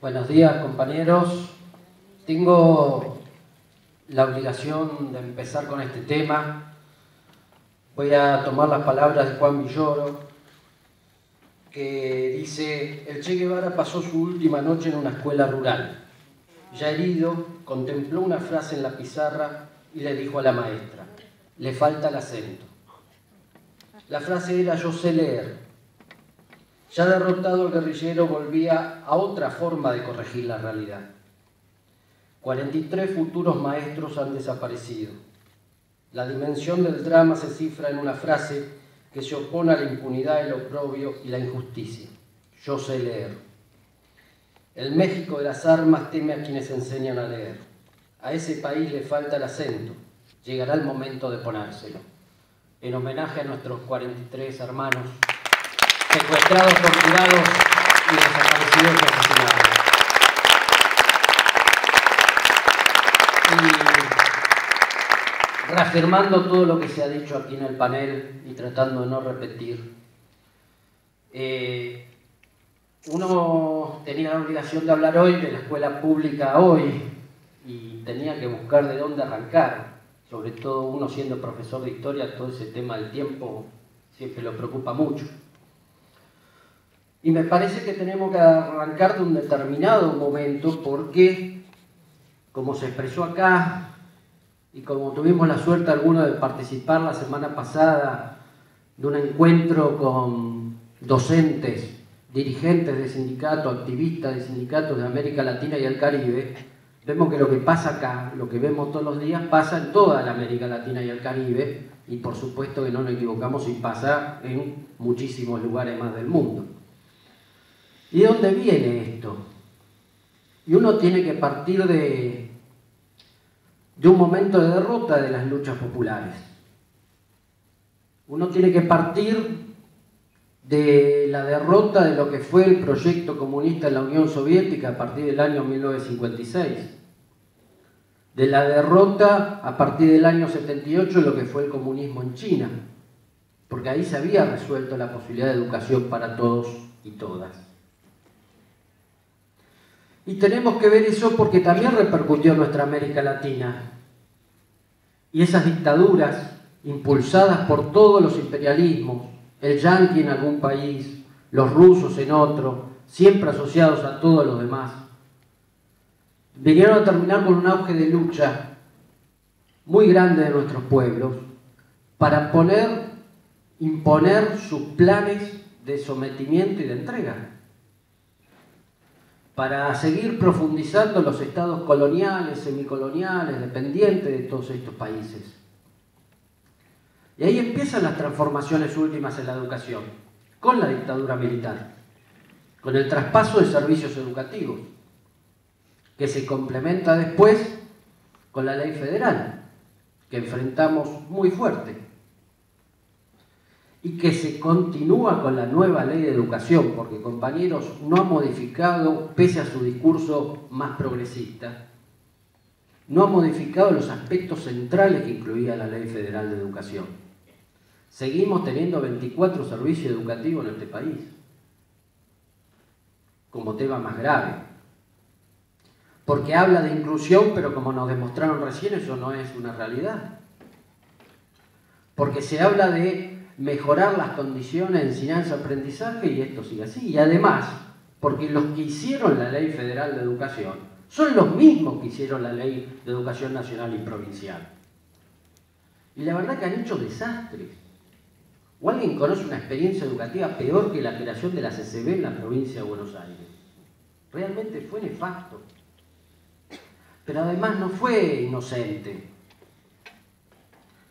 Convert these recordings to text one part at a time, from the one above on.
Buenos días, compañeros. Tengo la obligación de empezar con este tema. Voy a tomar las palabras de Juan Villoro, que dice: el Che Guevara pasó su última noche en una escuela rural. Ya herido, contempló una frase en la pizarra y le dijo a la maestra: le falta el acento. La frase era: yo sé leer. Ya derrotado, el guerrillero volvía a otra forma de corregir la realidad. 43 futuros maestros han desaparecido. La dimensión del drama se cifra en una frase que se opone a la impunidad, el oprobio y la injusticia: yo sé leer. El México de las armas teme a quienes enseñan a leer. A ese país le falta el acento. Llegará el momento de ponérselo. En homenaje a nuestros 43 hermanos secuestrados, torturados y desaparecidos y asesinados. Y reafirmando todo lo que se ha dicho aquí en el panel y tratando de no repetir, uno tenía la obligación de hablar hoy de la escuela pública hoy y tenía que buscar de dónde arrancar. Sobre todo uno siendo profesor de historia, todo ese tema del tiempo siempre lo preocupa mucho. Y me parece que tenemos que arrancar de un determinado momento porque, como se expresó acá, y como tuvimos la suerte algunos de participar la semana pasada de un encuentro con docentes, dirigentes de sindicatos, activistas de sindicatos de América Latina y el Caribe, vemos que lo que pasa acá, lo que vemos todos los días, pasa en toda la América Latina y el Caribe, y por supuesto que no nos equivocamos si pasa en muchísimos lugares más del mundo. ¿Y de dónde viene esto? Y uno tiene que partir de un momento de derrota de las luchas populares. Uno tiene que partir de la derrota de lo que fue el proyecto comunista en la Unión Soviética a partir del año 1956. De la derrota a partir del año 78 de lo que fue el comunismo en China. Porque ahí se había resuelto la posibilidad de educación para todos y todas. Y tenemos que ver eso porque también repercutió en nuestra América Latina. Y esas dictaduras impulsadas por todos los imperialismos, el yanqui en algún país, los rusos en otro, siempre asociados a todos los demás, vinieron a terminar con un auge de lucha muy grande de nuestros pueblos para imponer sus planes de sometimiento y de entrega, para seguir profundizando los estados coloniales, semicoloniales, dependientes de todos estos países. Y ahí empiezan las transformaciones últimas en la educación, con la dictadura militar, con el traspaso de servicios educativos, que se complementa después con la ley federal, que enfrentamos muy fuerte, y que se continúa con la nueva ley de educación, porque, compañeros, no ha modificado, pese a su discurso más progresista, no ha modificado los aspectos centrales que incluía la Ley Federal de Educación. Seguimos teniendo 24 servicios educativos en este país, como tema más grave. Porque habla de inclusión, pero como nos demostraron recién, eso no es una realidad. Porque se habla de mejorar las condiciones de enseñanza-aprendizaje y esto sigue así. Y además, porque los que hicieron la Ley Federal de Educación son los mismos que hicieron la Ley de Educación Nacional y Provincial. Y la verdad que han hecho desastres. ¿O alguien conoce una experiencia educativa peor que la creación de la CCB en la provincia de Buenos Aires? Realmente fue nefasto. Pero además no fue inocente.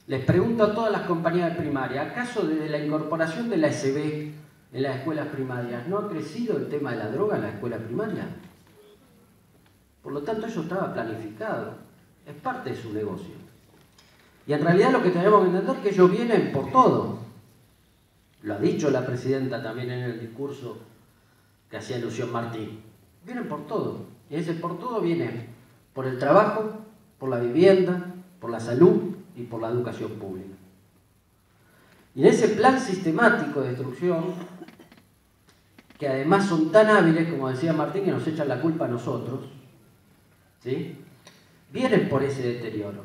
Les pregunto a todas las compañías de primaria, ¿acaso desde la incorporación de la ECB en las escuelas primarias no ha crecido el tema de la droga en la escuela primaria? Por lo tanto, eso estaba planificado, es parte de su negocio. Y en realidad lo que tenemos que entender es que ellos vienen por todo. Lo ha dicho la presidenta también en el discurso que hacía alusión Martín. Vienen por todo. Y ese por todo viene por el trabajo, por la vivienda, por la salud y por la educación pública. Y en ese plan sistemático de destrucción que además son tan hábiles, como decía Martín, que nos echan la culpa a nosotros, ¿sí? Vienen por ese deterioro.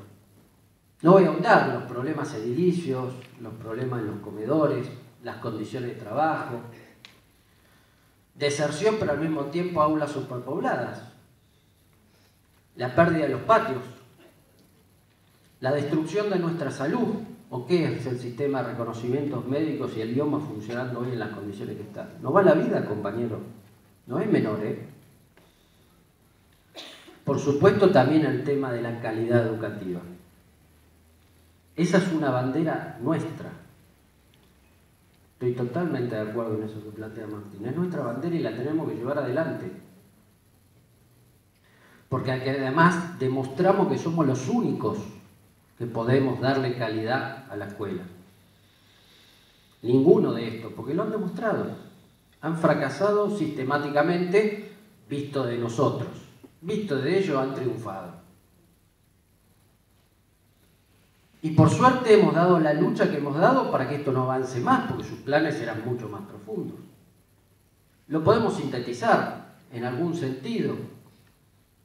No voy a ahondar los problemas edilicios, los problemas en los comedores, las condiciones de trabajo, deserción, pero al mismo tiempo aulas superpobladas, la pérdida de los patios, la destrucción de nuestra salud, o qué es el sistema de reconocimientos médicos y el idioma funcionando hoy en las condiciones que están. No va la vida, compañero, no es menor, ¿eh? Por supuesto también el tema de la calidad educativa. Esa es una bandera nuestra. Estoy totalmente de acuerdo en eso que plantea Martín. Es nuestra bandera y la tenemos que llevar adelante. Porque además demostramos que somos los únicos que podemos darle calidad a la escuela. Ninguno de estos, porque lo han demostrado. Han fracasado sistemáticamente, visto de nosotros. Visto de ellos, han triunfado. Y por suerte hemos dado la lucha que hemos dado para que esto no avance más, porque sus planes eran mucho más profundos. Lo podemos sintetizar en algún sentido.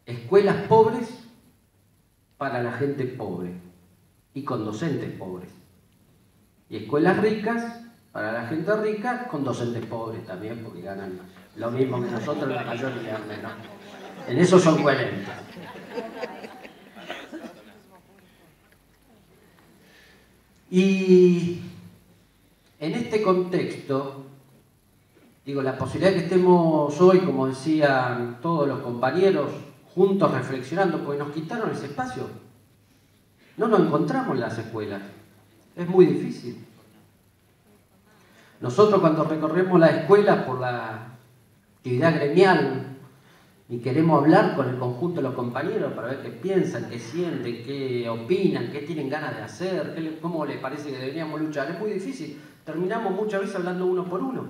Escuelas pobres para la gente pobre y con docentes pobres. Y escuelas ricas para la gente rica con docentes pobres también, porque ganan lo mismo que nosotros, la mayoría, menos. En eso son coherentes. Y en este contexto, digo, la posibilidad de que estemos hoy, como decían todos los compañeros, juntos reflexionando, porque nos quitaron ese espacio. No nos encontramos en las escuelas. Es muy difícil. Nosotros cuando recorremos las escuelas por la actividad gremial y queremos hablar con el conjunto de los compañeros para ver qué piensan, qué sienten, qué opinan, qué tienen ganas de hacer, cómo les parece que deberíamos luchar, es muy difícil. Terminamos muchas veces hablando uno por uno.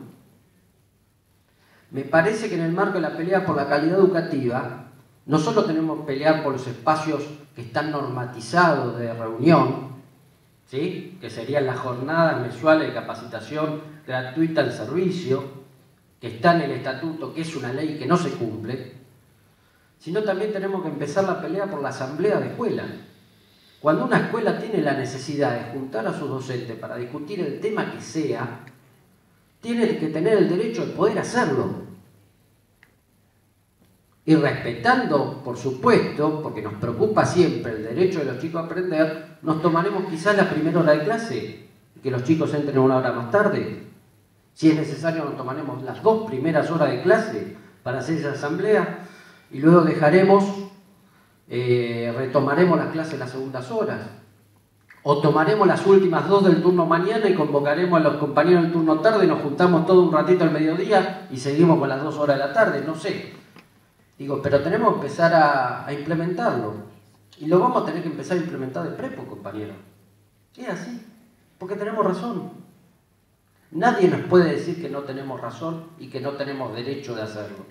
Me parece que en el marco de la pelea por la calidad educativa, no solo tenemos que pelear por los espacios que están normatizados de reunión, ¿sí?, que serían las jornadas mensuales de capacitación gratuita al servicio, que está en el estatuto, que es una ley que no se cumple, sino también tenemos que empezar la pelea por la asamblea de escuela. Cuando una escuela tiene la necesidad de juntar a sus docentes para discutir el tema que sea, tiene que tener el derecho de poder hacerlo. Y respetando, por supuesto, porque nos preocupa siempre el derecho de los chicos a aprender, nos tomaremos quizás la primera hora de clase, que los chicos entren una hora más tarde. Si es necesario, nos tomaremos las 2 primeras horas de clase para hacer esa asamblea y luego retomaremos las clases las segundas horas. O tomaremos las últimas 2 del turno mañana y convocaremos a los compañeros del turno tarde y nos juntamos todo un ratito al mediodía y seguimos con las 2 horas de la tarde, no sé. Digo, pero tenemos que empezar a implementarlo. Y lo vamos a tener que empezar a implementar de prepo, compañero. Es así, porque tenemos razón. Nadie nos puede decir que no tenemos razón y que no tenemos derecho de hacerlo.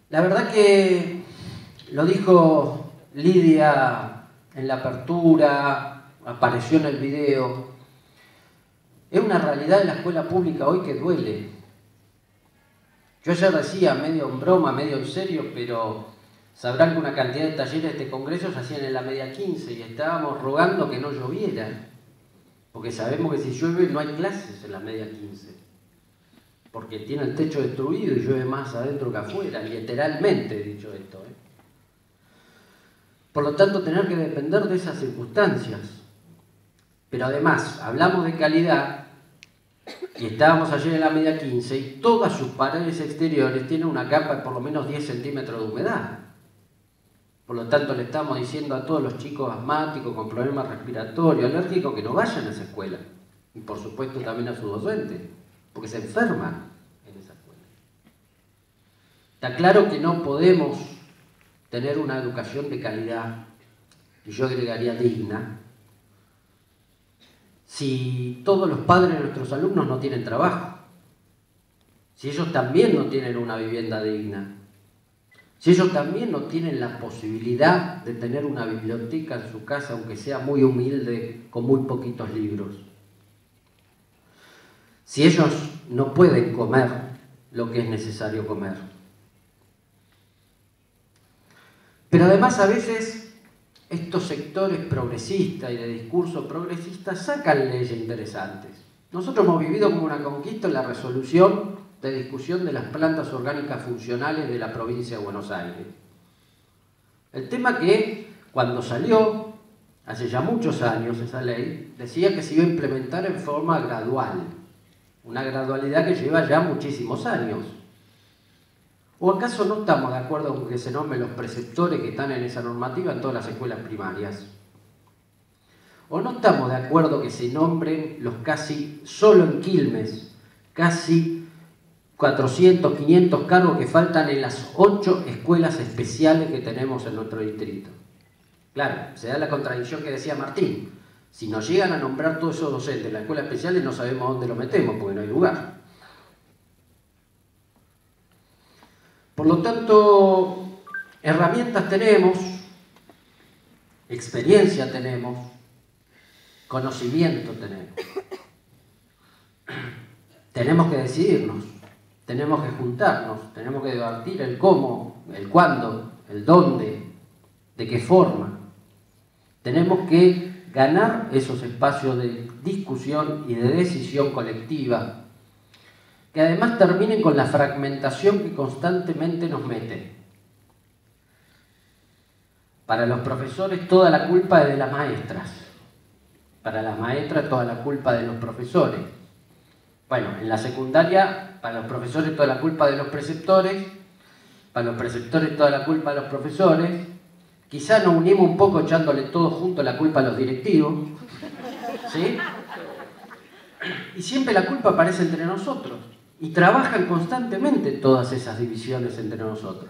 La verdad que lo dijo Lidia en la apertura, apareció en el video. Es una realidad en la escuela pública hoy que duele. Yo ayer decía, medio en broma, medio en serio, pero sabrán que una cantidad de talleres de este congreso se hacían en la media 15 y estábamos rogando que no lloviera, porque sabemos que si llueve no hay clases en la media 15, porque tiene el techo destruido y llueve más adentro que afuera, literalmente dicho esto, ¿eh? Por lo tanto, tener que depender de esas circunstancias. Pero además, hablamos de calidad y estábamos ayer en la media 15 y todas sus paredes exteriores tienen una capa de por lo menos 10 centímetros de humedad. Por lo tanto, le estamos diciendo a todos los chicos asmáticos con problemas respiratorios, alérgicos, que no vayan a esa escuela. Y por supuesto también a sus docentes, porque se enferman en esa escuela. Está claro que no podemos tener una educación de calidad, y yo agregaría digna, si todos los padres de nuestros alumnos no tienen trabajo, si ellos también no tienen una vivienda digna, Si ellos también no tienen la posibilidad de tener una biblioteca en su casa, aunque sea muy humilde, con muy poquitos libros. Si ellos no pueden comer lo que es necesario comer. Pero además a veces estos sectores progresistas y de discurso progresista sacan leyes interesantes. Nosotros hemos vivido como una conquista en la resolución de discusión de las plantas orgánicas funcionales de la provincia de Buenos Aires. El tema que cuando salió, hace ya muchos años esa ley, decía que se iba a implementar en forma gradual, una gradualidad que lleva ya muchísimos años. ¿O acaso no estamos de acuerdo con que se nombren los preceptores que están en esa normativa en todas las escuelas primarias? ¿O no estamos de acuerdo que se nombren los casi, solo en Quilmes, casi 400, 500 cargos que faltan en las 8 escuelas especiales que tenemos en nuestro distrito? Claro, se da la contradicción que decía Martín. Si nos llegan a nombrar todos esos docentes en las escuelas especiales, no sabemos dónde lo metemos, porque no hay lugar. Por lo tanto, herramientas tenemos, experiencia tenemos, conocimiento tenemos. Tenemos que decidirnos, tenemos que juntarnos, tenemos que debatir el cómo, el cuándo, el dónde, de qué forma. Tenemos que ganar esos espacios de discusión y de decisión colectiva, que además terminen con la fragmentación que constantemente nos mete. Para los profesores toda la culpa es de las maestras, para las maestras toda la culpa de los profesores. Bueno, en la secundaria, para los profesores toda la culpa de los preceptores, para los preceptores toda la culpa de los profesores. Quizá nos unimos un poco echándole todo junto la culpa a los directivos, ¿sí? Y siempre la culpa aparece entre nosotros. Y trabajan constantemente todas esas divisiones entre nosotros.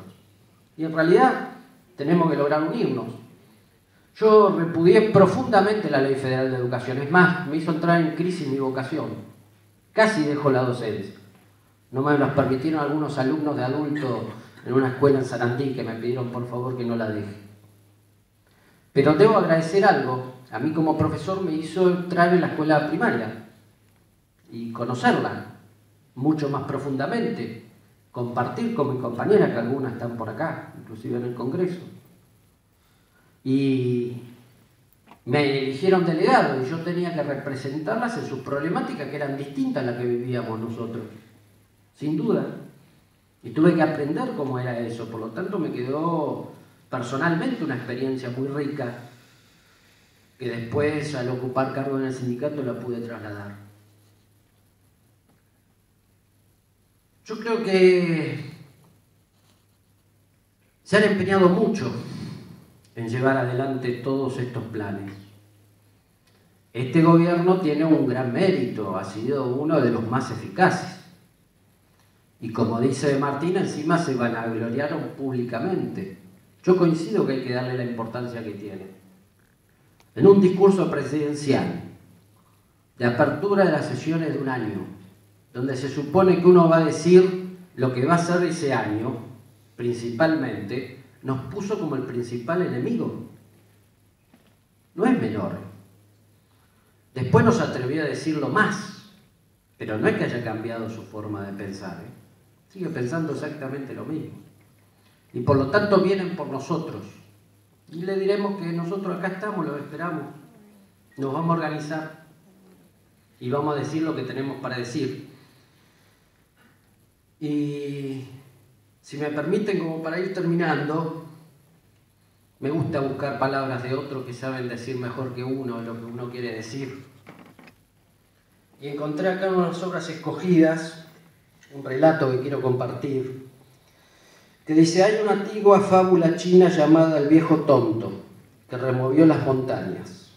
Y en realidad tenemos que lograr unirnos. Yo repudié profundamente la Ley Federal de Educación. Es más, me hizo entrar en crisis mi vocación. Casi dejo la docencia. No me lo permitieron algunos alumnos de adultos en una escuela en Sarandí que me pidieron por favor que no la deje. Pero debo agradecer algo. A mí como profesor me hizo entrar en la escuela primaria y conocerla mucho más profundamente, compartir con mis compañeras, que algunas están por acá, inclusive en el Congreso. Y me eligieron delegado y yo tenía que representarlas en sus problemáticas, que eran distintas a las que vivíamos nosotros, sin duda. Y tuve que aprender cómo era eso, por lo tanto me quedó personalmente una experiencia muy rica, que después al ocupar cargo en el sindicato la pude trasladar. Yo creo que se han empeñado mucho en llevar adelante todos estos planes. Este gobierno tiene un gran mérito, ha sido uno de los más eficaces. Y como dice Martín, encima se vanagloriaron públicamente. Yo coincido que hay que darle la importancia que tiene. En un discurso presidencial de apertura de las sesiones de un año, donde se supone que uno va a decir lo que va a hacer ese año, principalmente, nos puso como el principal enemigo. No es menor. Después nos atrevió a decirlo más, pero no es que haya cambiado su forma de pensar, ¿eh? Sigue pensando exactamente lo mismo. Y por lo tanto vienen por nosotros. Y le diremos que nosotros acá estamos, los esperamos. Nos vamos a organizar y vamos a decir lo que tenemos para decir. Y si me permiten, como para ir terminando, me gusta buscar palabras de otros que saben decir mejor que uno lo que uno quiere decir. Y encontré acá unas obras escogidas, un relato que quiero compartir, que dice: hay una antigua fábula china llamada El viejo tonto, que removió las montañas.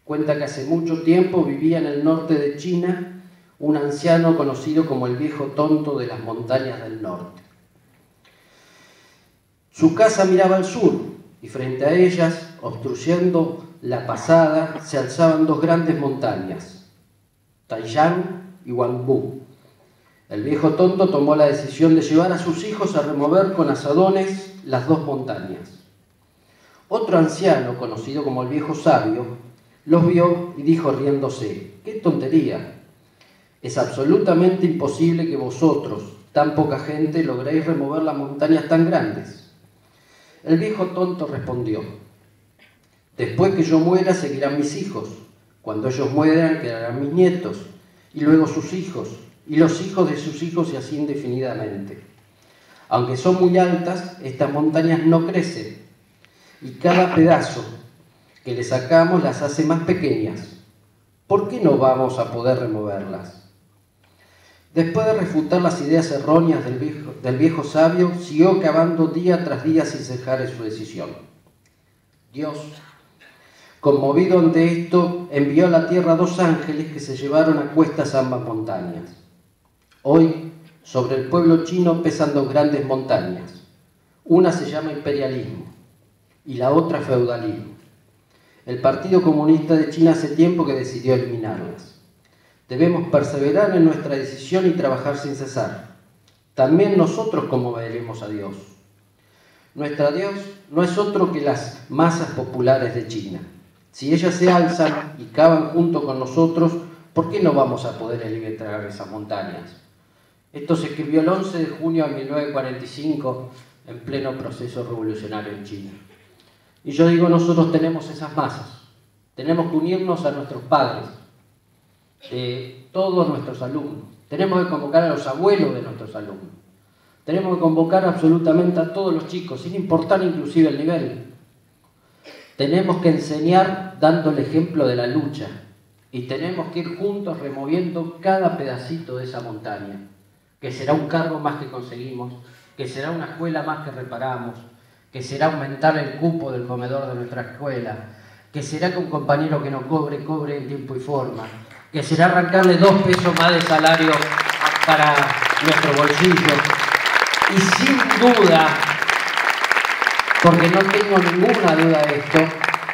Cuenta que hace mucho tiempo vivía en el norte de China un anciano conocido como el viejo tonto de las montañas del norte. Su casa miraba al sur y frente a ellas, obstruyendo la pasada, se alzaban dos grandes montañas, Taiyang y Huangbu, El viejo tonto tomó la decisión de llevar a sus hijos a remover con azadones las dos montañas. Otro anciano, conocido como el viejo sabio, los vio y dijo riéndose: ¡qué tontería! Es absolutamente imposible que vosotros, tan poca gente, logréis remover las montañas tan grandes. El viejo tonto respondió: después que yo muera seguirán mis hijos, cuando ellos mueran quedarán mis nietos, y luego sus hijos, y los hijos de sus hijos, y así indefinidamente. Aunque son muy altas, estas montañas no crecen, y cada pedazo que le sacamos las hace más pequeñas. ¿Por qué no vamos a poder removerlas? Después de refutar las ideas erróneas del viejo sabio, siguió cavando día tras día sin cejar en su decisión. Dios, conmovido ante esto, envió a la tierra 2 ángeles que se llevaron a cuestas ambas montañas. Hoy, sobre el pueblo chino pesan 2 grandes montañas. Una se llama imperialismo y la otra feudalismo. El Partido Comunista de China hace tiempo que decidió eliminarlas. Debemos perseverar en nuestra decisión y trabajar sin cesar. También nosotros conmoveremos a Dios. Nuestro Dios no es otro que las masas populares de China. Si ellas se alzan y cavan junto con nosotros, ¿por qué no vamos a poder liberar esas montañas? Esto se escribió el 11 de junio de 1945, en pleno proceso revolucionario en China. Y yo digo, nosotros tenemos esas masas. Tenemos que unirnos a nuestros padres, todos nuestros alumnos. Tenemos que convocar a los abuelos de nuestros alumnos. Tenemos que convocar absolutamente a todos los chicos, sin importar inclusive el nivel. Tenemos que enseñar dando el ejemplo de la lucha. Y tenemos que ir juntos removiendo cada pedacito de esa montaña, que será un cargo más que conseguimos, que será una escuela más que reparamos, que será aumentar el cupo del comedor de nuestra escuela, que será que un compañero que no cobre en tiempo y forma, que será arrancarle 2 pesos más de salario para nuestro bolsillo. Y sin duda, porque no tengo ninguna duda de esto,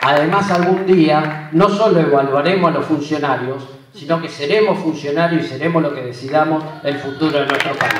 además algún día no solo evaluaremos a los funcionarios, sino que seremos funcionarios y seremos lo que decidamos el futuro de nuestro país.